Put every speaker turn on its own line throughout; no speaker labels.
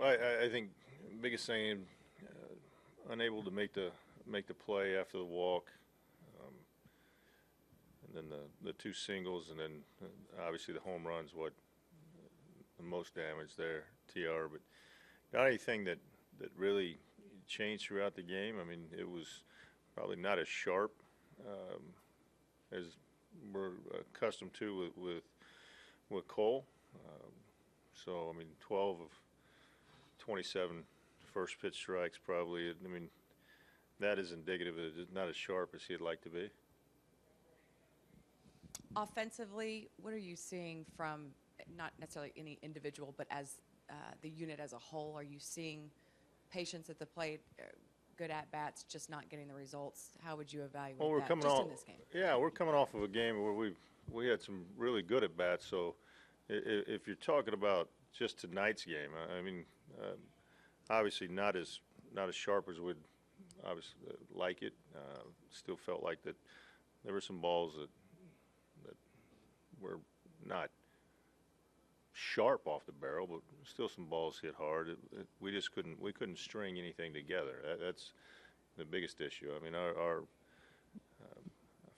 I think biggest thing, unable to make the play after the walk, and then the two singles, and then obviously the home runs. What the most damage there, TR. But got anything that really changed throughout the game? I mean, it was probably not as sharp as we're accustomed to with Cole. So I mean, 12 of 27 first pitch strikes probably. I mean, that is indicative that it's not as sharp as he'd like to be.
Offensively, what are you seeing from not necessarily any individual, but as the unit as a whole? Are you seeing patience at the plate, good at-bats, just not getting the results? How would you evaluate that just in this game?
Yeah, we're coming off of a game where we had some really good at-bats. So if you're talking about just tonight's game, I mean, obviously not as sharp as we'd obviously like it. Still felt like that there were some balls that were not sharp off the barrel, but still some balls hit hard. We just couldn't string anything together. That's the biggest issue. I mean, I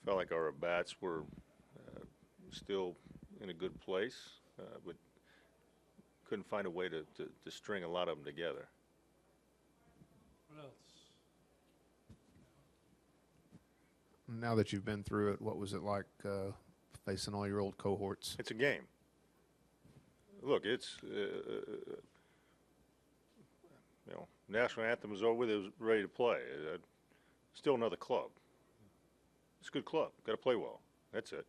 felt like our at-bats were still in a good place, but couldn't find a way to string a lot of them together.
What else?
Now that you've been through it, what was it like facing all your old cohorts?
It's a game. Look, it's national anthem was over with. It was ready to play. Still another club. It's a good club. Got to play well. That's it.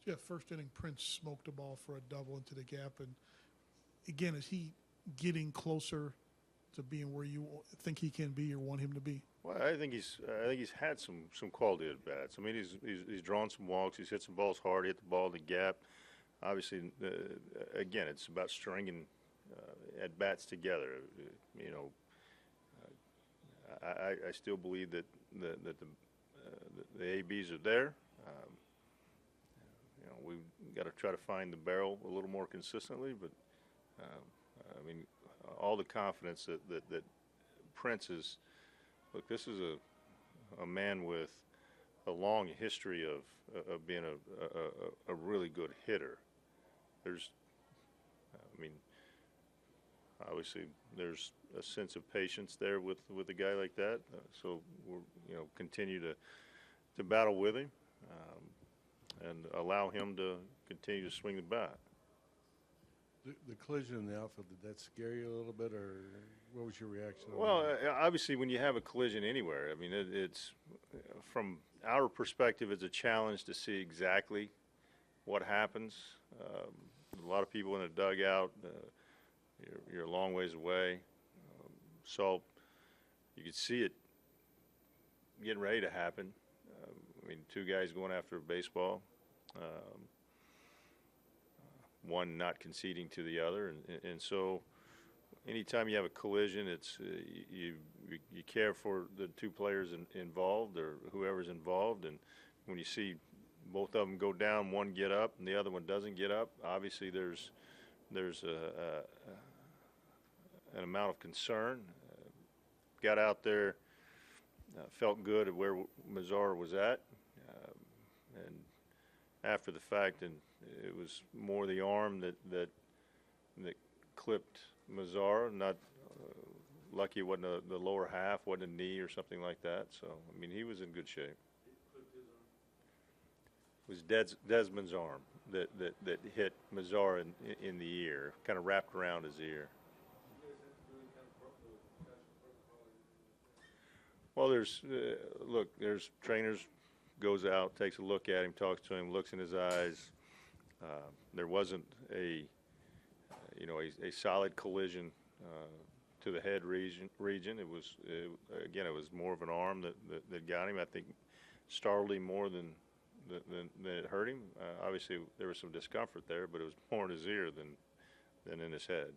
Yeah, first inning, Prince smoked a ball for a double into the gap, and again, is he getting closer to being where you think he can be or want him to be?
Well, I think he's had some quality at bats. I mean, he's drawn some walks. He's hit some balls hard. Hit the ball in the gap. Obviously, again, it's about stringing at bats together. You know, I still believe that the ABs are there. You know, we've got to try to find the barrel a little more consistently. But I mean, all the confidence that Prince is. Look, this is a man with a long history of being a really good hitter. There's, I mean, obviously there's a sense of patience there with a guy like that. So we're continue to battle with him and allow him to continue to swing the bat.
The collision in the outfield, did that scare you a little bit, or what was your reaction?
Well, obviously, when you have a collision anywhere, I mean, it's from our perspective, it's a challenge to see exactly what happens. A lot of people in a dugout, you're a long ways away. So you could see it getting ready to happen. I mean, two guys going after a baseball. One not conceding to the other, and so anytime you have a collision, it's you care for the two players involved or whoever's involved, and when you see both of them go down, one get up and the other one doesn't get up, obviously there's an amount of concern. Got out there, felt good at where Mazara was at, and after the fact, and it was more the arm that clipped Mazara. Not lucky it wasn't the lower half, wasn't a knee or something like that. So I mean, he was in good shape. It was Desmond's arm that hit Mazara in the ear, kind of wrapped around his ear. Well, there's trainers, goes out, takes a look at him, talks to him, looks in his eyes. There wasn't a solid collision to the head region. It was more of an arm that got him. I think startled him more than it hurt him. Obviously, there was some discomfort there, but it was more in his ear than in his head.